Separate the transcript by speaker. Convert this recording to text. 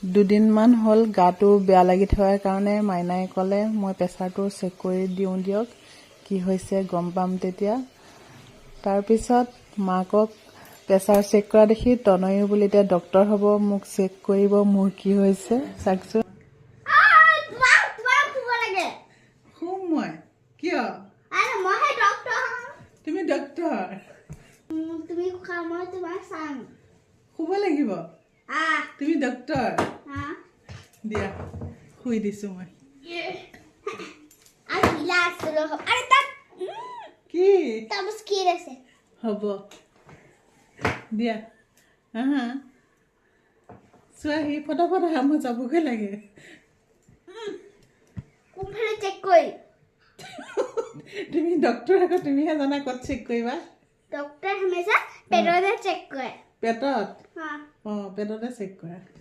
Speaker 1: দুদিনমান হ'ল গাটো বেয়া লাগি থকাৰ কাৰণে মাইনাই ক'লে মই প্ৰেছাৰটো চেক কৰি দিওঁ দিয়ক, কি হৈছে গম পাম তেতিয়া। তাৰপিছত মাকক প্ৰেছাৰ চেক কৰা দেখি তনয়ো বুলি এতিয়া ডক্তৰ হ'ব, মোক চেক কৰিব মোৰ কি হৈছে চাওকচোন। শুম মই কিয়? তুমি ডক্তৰ, শুব লাগিব। তুমি ডক্তৰ দিয়া, শুই দিছো মই। কি হ'ব দিয়া, হা চোৱাহি ফটাফট আহা, মই যাবগৈ লাগে। তুমি ডক্তৰ আকৌ, তুমিহে জানা ক'ত চেক কৰিবা।
Speaker 2: ডক্টৰ হামেশা পেটতে চেক কৰে।
Speaker 1: পেটত? পেটতে চেক কৰা।